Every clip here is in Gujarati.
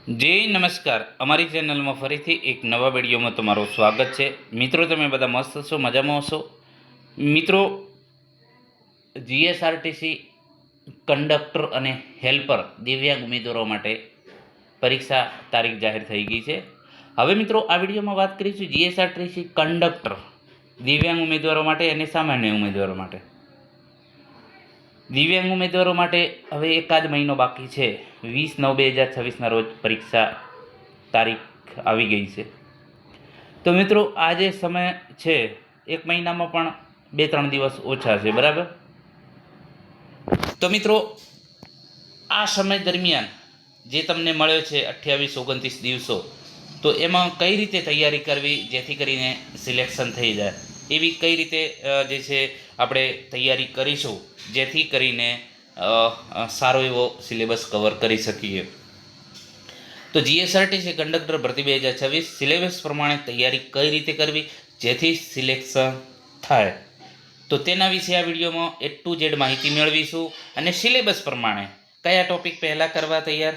જય નમસ્કાર, અમારી ચેનલમાં ફરીથી એક નવા વિડીયોમાં તમારું સ્વાગત છે। મિત્રો, તમે બધા મસ્ત છો, મજામાં હશો? મિત્રો, જીએસઆરટીસી કંડક્ટર અને હેલ્પર દિવ્યાંગ ઉમેદવારો માટે પરીક્ષા તારીખ જાહેર થઈ ગઈ છે। હવે મિત્રો, આ વિડીયોમાં વાત કરીશું જીએસઆરટીસી કંડક્ટર દિવ્યાંગ ઉમેદવારો માટે અને સામાન્ય ઉમેદવારો માટે। દિવ્યાંગ ઉમેદવારો માટે હવે એકાદ મહિનો બાકી છે। 20/9/2026 રોજ પરીક્ષા તારીખ આવી ગઈ છે। તો મિત્રો, આ જે સમય છે, એક મહિનામાં પણ 2-3 દિવસ ઓછા છે, બરાબર? તો મિત્રો, આ સમય દરમિયાન જે તમને મળ્યો છે 28-29 દિવસો, તો એમાં કઈ રીતે તૈયારી કરવી જેથી કરીને સિલેક્શન થઈ જાય, એવી કઈ રીતે જે છે આપણે તૈયારી કરીશું જેથી કરીને સારો એવો સિલેબસ કવર કરી શકીએ। તો જીએસઆરટીસી કંડક્ટર ભરતી 2026 સિલેબસ પ્રમાણે તૈયારી કઈ રીતે કરવી જેથી સિલેક્શન થાય, તો તેના વિશે આ વિડીયોમાં A to Z માહિતી મેળવીશું। અને સિલેબસ પ્રમાણે કયા ટોપિક પહેલાં કરવા તૈયાર,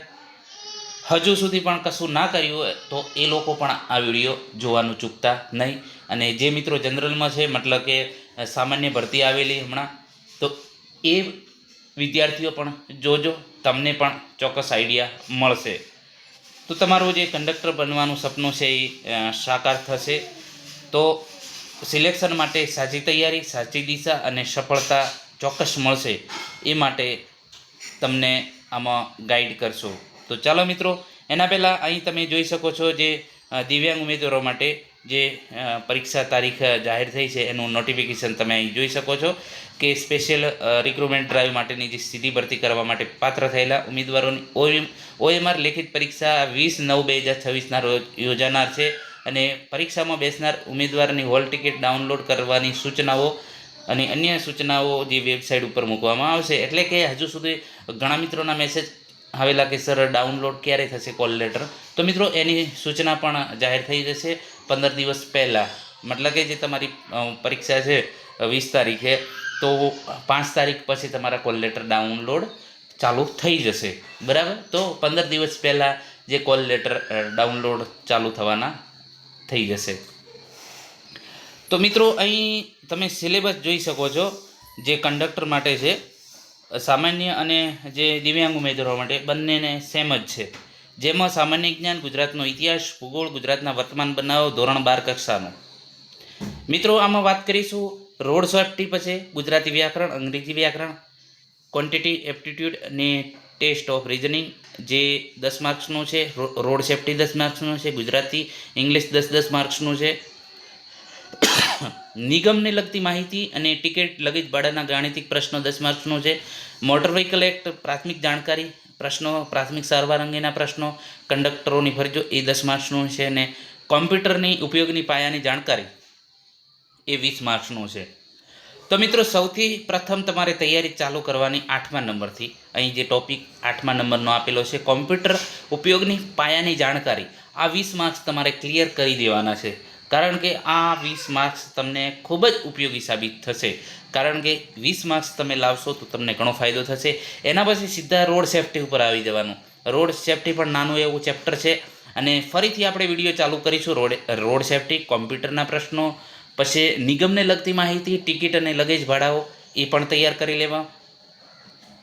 હજુ સુધી પણ કશું ના કર્યું હોય તો એ લોકો પણ આ વિડીયો જોવાનું ચૂકતા નહીં। અને જે મિત્રો જનરલમાં છે, મતલબ કે સામાન્ય ભરતી આવેલી હમણાં, તો એ વિદ્યાર્થીઓ પણ જોજો, તમને પણ ચોક્કસ આઈડિયા મળશે। તો તમારું જે કંડક્ટર બનવાનું સપનું છે એ સાકાર થશે। તો સિલેક્શન માટે સાચી તૈયારી, સાચી દિશા અને સફળતા ચોક્કસ મળશે, એ માટે તમને આમાં ગાઈડ કરશો। તો ચાલો મિત્રો, એના પહેલાં અહીં તમે જોઈ શકો છો જે દિવ્યાંગ ઉમેદવારો માટે જે પરીક્ષા તારીખ જાહેર થઈ છે એનું નોટિફિકેશન તમે અહીં જોઈ શકો છો કે સ્પેશિયલ રિક્રુટમેન્ટ ડ્રાઈવ માટેની જે સીધી ભરતી કરવા માટે પાત્ર થયેલા ઉમેદવારોની OMR લેખિત પરીક્ષા 20/9/2026 રોજ યોજાનાર છે। અને પરીક્ષામાં બેસનાર ઉમેદવારની હોલ ટિકિટ ડાઉનલોડ કરવાની સૂચનાઓ અને અન્ય સૂચનાઓ જે વેબસાઇટ ઉપર મૂકવામાં આવશે। એટલે કે હજુ સુધી ઘણા મિત્રોના મેસેજ આવેલા કે સર ડાઉનલોડ ક્યારે થશે કોલ લેટર, તો મિત્રો એની સૂચના પણ જાહેર થઈ જશે 15 દિવસ પહેલાં। મતલબ કે જે તમારી પરીક્ષા છે 20 તારીખે, તો 5 તારીખ પછી તમારા કોલ લેટર ડાઉનલોડ ચાલુ થઈ જશે, બરાબર? તો 15 દિવસ પહેલાં જે કોલ લેટર ડાઉનલોડ ચાલુ થવાના થઈ જશે। તો મિત્રો, અહીં તમે સિલેબસ જોઈ શકો છો જે કંડક્ટર માટે છે, સામાન્ય અને જે દિવ્યાંગ ઉમેદવારો માટે બંનેને સેમ જ છે। જેમાં સામાન્ય જ્ઞાન, ગુજરાતનો ઇતિહાસ, ભૂગોળ, ગુજરાતના વર્તમાન બનાવો, ધોરણ 12 કક્ષાનો। મિત્રો, આમાં વાત કરીશું રોડ સેફ્ટી, પછી ગુજરાતી વ્યાકરણ, અંગ્રેજી વ્યાકરણ, ક્વોન્ટિટી એપ્ટિટ્યૂડ અને ટેસ્ટ ઓફ રિઝનિંગ જે 10 માર્ક્સનું છે, રોડ સેફ્ટી 10 માર્ક્સનું છે, ગુજરાતી ઇંગ્લિશ 10 માર્ક્સનું છે, નિગમને લગતી માહિતી અને ટિકિટ લગેજ ભાડાના ગાણિતિક પ્રશ્નો 10 માર્ક્સનો છે, મોટર વ્હીકલ એક્ટ પ્રાથમિક જાણકારી પ્રશ્નો, પ્રાથમિક સારવાર અંગેના પ્રશ્નો, કંડક્ટરોની ફરજો એ 10 માર્ક્સનું છે, અને કોમ્પ્યુટરની ઉપયોગની પાયાની જાણકારી એ 20 માર્ક્સનું છે। તો મિત્રો, સૌથી પ્રથમ તમારે તૈયારી ચાલુ કરવાની 8મા નંબરથી। અહીં જે ટોપિક 8મા નંબરનો આપેલો છે, કોમ્પ્યુટર ઉપયોગની પાયાની જાણકારી, આ 20 માર્ક્સ તમારે ક્લિયર કરી દેવાના છે। કારણ કે આ 20 માર્ક્સ તમને ખૂબ જ ઉપયોગી સાબિત થશે। કારણ કે 20 માર્ક્સ તમે લાવશો તો તમને ઘણો ફાયદો થશે। એના પછી સીધા રોડ સેફ્ટી ઉપર આવી જવાનું। રોડ સેફ્ટી પણ નાનું એવું ચેપ્ટર છે, અને ફરીથી આપણે વિડીયો ચાલુ કરીશું રોડ સેફ્ટી, કોમ્પ્યુટરના પ્રશ્નો, પછી નિગમને લગતી માહિતી, ટિકિટ અને લગેજ ભાડાઓ એ પણ તૈયાર કરી લેવા।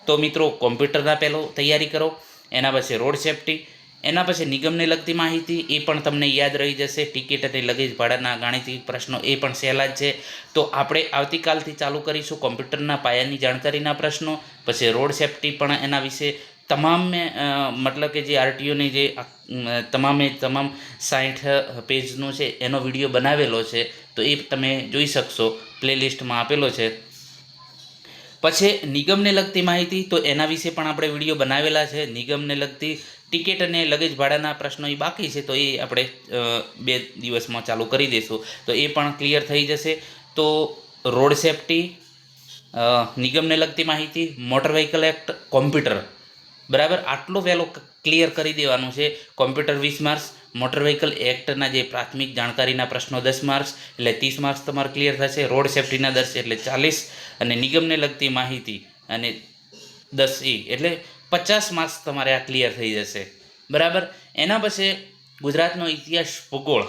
તો મિત્રો, કોમ્પ્યુટરના પહેલો તૈયારી કરો, એના પછી રોડ સેફ્ટી, એના પછી નિગમને લગતી માહિતી એ પણ તમને યાદ રહી જશે, ટિકિટ અને લગેજ ભાડાના ગાણિતિક પ્રશ્નો એ પણ સહેલા જ છે। તો આપણે આવતીકાલથી ચાલુ કરીશું કોમ્પ્યુટરના પાયાની જાણકારીના પ્રશ્નો, પછી રોડ સેફ્ટી પણ એના વિશે તમામે મતલબ કે જે આરટીઓની જે તમામ 60 પેજનું છે એનો વિડીયો બનાવેલો છે, તો એ તમે જોઈ શકશો, પ્લેલિસ્ટમાં આપેલો છે। પછી નિગમને લગતી માહિતી, તો એના વિશે પણ આપણે વિડીયો બનાવેલા છે। નિગમને લગતી ટિકિટ અને લગેજ ભાડાના પ્રશ્નો એ બાકી છે, તો એ આપણે 2 દિવસમાં ચાલુ કરી દઈશું, તો એ પણ ક્લિયર થઈ જશે। તો રોડ સેફ્ટી, નિગમને લગતી માહિતી, મોટર વ્હીકલ એક્ટ, કોમ્પ્યુટર, બરાબર, આટલું વહેલું ક્લિયર કરી દેવાનું છે। કોમ્પ્યુટર 20 માર્ક્સ, મોટર વ્હીકલ એક્ટના જે પ્રાથમિક જાણકારીના પ્રશ્નો 10 માર્ક્સ, એટલે 30 માર્ક્સ તમારે ક્લિયર થશે। રોડ સેફ્ટીના 10 એટલે 40, અને નિગમને લગતી માહિતી અને 10 એટલે 50 માર્ક્સ તમારે આ ક્લિયર થઈ જશે। બરાબર. એના પછી ગુજરાતનો ઇતિહાસ ભૂગોળ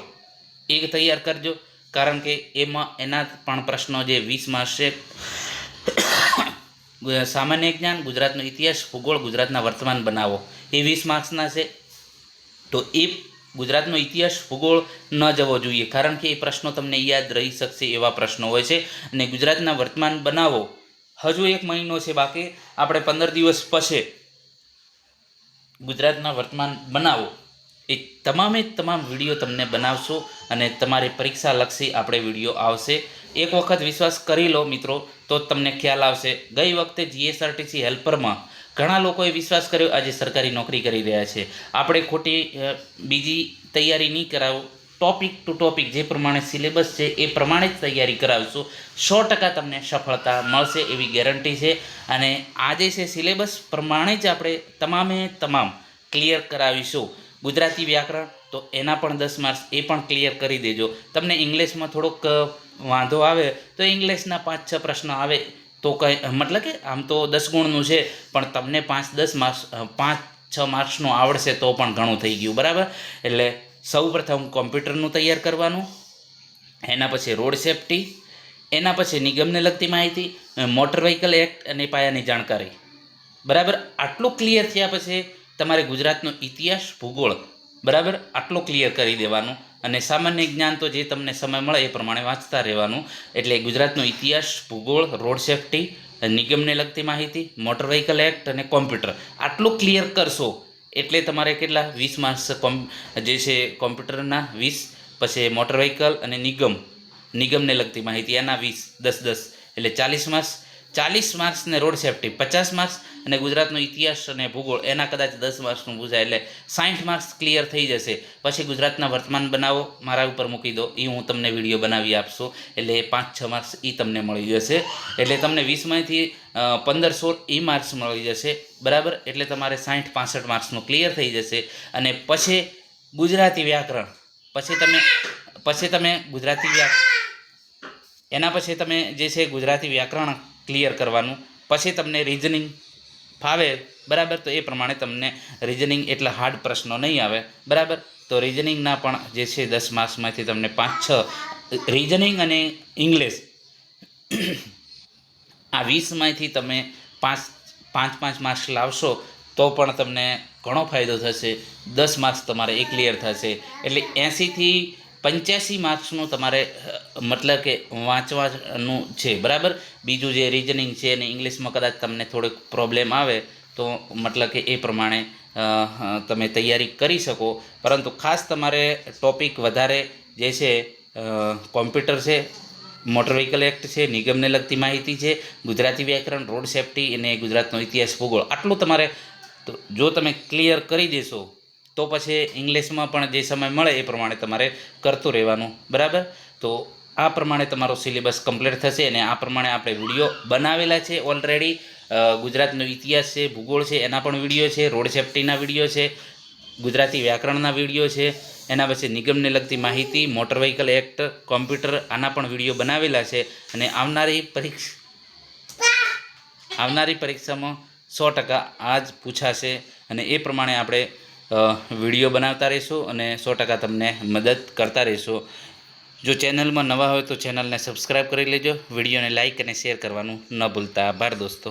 એ તૈયાર કરજો, કારણ કે એમાં એના પણ પ્રશ્નો જે 20 માર્ક્સ છે. સામાન્ય જ્ઞાન, ગુજરાતનો ઇતિહાસ, ભૂગોળ, ગુજરાતના વર્તમાન બનાવો એ 20 માર્ક્સના છે. તો એ ગુજરાતનો ઇતિહાસ ભૂગોળ ન જવો જોઈએ, કારણ કે એ પ્રશ્નો તમને યાદ રહી શકશે એવા પ્રશ્નો હોય છે. અને ગુજરાતના વર્તમાન બનાવો હજુ 1 મહિનો છે બાકી, આપણે 15 દિવસ પછી ગુજરાતના વર્તમાન બનાવો એ તમામ વિડીયો તમને બનાવશો અને તમારી પરીક્ષા લક્ષી આપણે વિડીયો આવશે. એક વખત વિશ્વાસ કરી લો મિત્રો, તો તમને ખ્યાલ આવશે. ગઈ વખતે જીએસઆરટીસી હેલ્પરમાં ઘણા લોકોએ વિશ્વાસ કર્યો, આજે સરકારી નોકરી કરી રહ્યા છે. આપણે ખોટી બીજી તૈયારી નહીં કરાવો, ટોપિક ટુ ટોપિક જે પ્રમાણે સિલેબસ છે એ પ્રમાણે જ તૈયારી કરાવશું. 100% તમને સફળતા મળશે એવી ગેરંટી છે. અને આજે છે સિલેબસ પ્રમાણે જ આપણે તમામ ક્લિયર કરાવીશું. ગુજરાતી વ્યાકરણ તો એના પણ 10 માર્ક્સ એ પણ ક્લિયર કરી દેજો. તમને ઇંગ્લિશમાં થોડોક વાંધો આવે તો ઇંગ્લિશના 5-6 પ્રશ્નો આવે તો કંઈ મતલબ કે આમ તો 10 ગુણનું છે, પણ તમને 5-10 માર્ક્સ 5-6 માર્ક્સનું આવડશે તો પણ ઘણું થઈ ગયું. બરાબર. એટલે સૌપ્રથમ કોમ્પ્યુટરનું તૈયાર કરવાનું, એના પછી રોડ સેફટી, એના પછી નિગમને લગતી માહિતી, મોટર વ્હીકલ એક્ટ અને પાયાની જાણકારી. બરાબર. આટલું ક્લિયર થયા પછી તમારે ગુજરાતનો ઇતિહાસ ભૂગોળ બરાબર આટલું ક્લિયર કરી દેવાનું. અને સામાન્ય જ્ઞાન તો જે તમને સમય મળે એ પ્રમાણે વાંચતા રહેવાનું. એટલે ગુજરાતનો ઇતિહાસ, ભૂગોળ, રોડ સેફટી, નિગમને લગતી માહિતી, મોટર વ્હીકલ એક્ટ અને કોમ્પ્યુટર આટલું ક્લિયર કરશો એટલે તમારે કેટલા 20 માર્ક્સ જે છે કોમ્પ્યુટરના 20, પછી મોટર વ્હીકલ અને નિગમને લગતી માહિતી એના 20, 10 એટલે 40 માર્ક્સ. 40 માર્ક્સ ને રોડ સેફટી 50 માર્ક્સ અને ગુજરાતનો ઇતિહાસ અને ભૂગોળ એના કદાચ 10 માર્ક્સનું પૂછાય એટલે 60 માર્ક્સ ક્લિયર થઈ જશે. પછી ગુજરાતના વર્તમાન બનાવો મારા ઉપર મૂકી દો, એ હું તમને વિડીયો બનાવી આપશું, એટલે 5-6 માર્ક્સ એ તમને મળી જશે. એટલે તમને 20માંથી 15-16 એ માર્ક્સ મળી જશે. બરાબર. એટલે તમારે 60-65 માર્ક્સનું ક્લિયર થઈ જશે. અને પછી ગુજરાતી વ્યાકરણ પછી તમે ગુજરાતી એના પછી તમે જે છે ગુજરાતી વ્યાકરણ ક્લિયર કરવાનું. પછી તમને રીઝનિંગ ફાવે બરાબર, તો એ પ્રમાણે તમને રીઝનિંગ એટલા હાર્ડ પ્રશ્નો નહીં આવે. બરાબર. તો રીઝનિંગના પણ જે છે 10 માર્ક્સમાંથી તમને 5-6 રીઝનિંગ અને ઇંગ્લિશ આ 20માંથી તમે 5 માર્ક્સ લાવશો તો પણ તમને ઘણો ફાયદો થશે. 10 માર્ક્સ તમારે એ ક્લિયર થશે. એટલે 80થી 85 માર્ક્સનું તમારે મતલબ કે વાંચવાનું છે. બરાબર. બીજું જે રીઝનિંગ છે અને ઇંગ્લિશમાં કદાચ તમને થોડીક પ્રોબ્લેમ આવે તો મતલબ કે એ પ્રમાણે તમે તૈયારી કરી શકો. પરંતુ ખાસ તમારે ટોપિક વધારે જે છે કોમ્પ્યુટર છે, મોટર વ્હીકલ એક્ટ છે, નિગમને લગતી માહિતી છે, ગુજરાતી વ્યાકરણ, રોડ સેફટી અને ગુજરાતનો ઇતિહાસ ભૂગોળ આટલું તમારે જો તમે ક્લિયર કરી દેશો તો પછી ઇંગ્લિશમાં પણ જે સમય મળે એ પ્રમાણે તમારે કરતું રહેવાનું. બરાબર. તો આ પ્રમાણે તમારો સિલેબસ કમ્પ્લીટ થશે. અને આ પ્રમાણે આપણે વિડીયો બનાવેલા છે ઓલરેડી. ગુજરાતનો ઇતિહાસ છે, ભૂગોળ છે એના પણ વિડીયો છે, રોડ સેફટીના વિડીયો છે, ગુજરાતી વ્યાકરણના વિડીયો છે, એના પછી નિગમને લગતી માહિતી, મોટર વ્હીકલ એક્ટ, કોમ્પ્યુટર આના પણ વિડીયો બનાવેલા છે. અને આવનારી પરીક્ષામાં 100% આ જ પૂછાશે. અને એ પ્રમાણે આપણે વિડીયો બનાવતા રહીશું અને 100% તમને મદદ કરતા રહીશું. જો ચેનલમાં નવા હોય તો ચેનલને સબસ્ક્રાઈબ કરી લેજો, વિડીયોને લાઇક અને શેર કરવાનું ન ભૂલતા. આભાર દોસ્તો.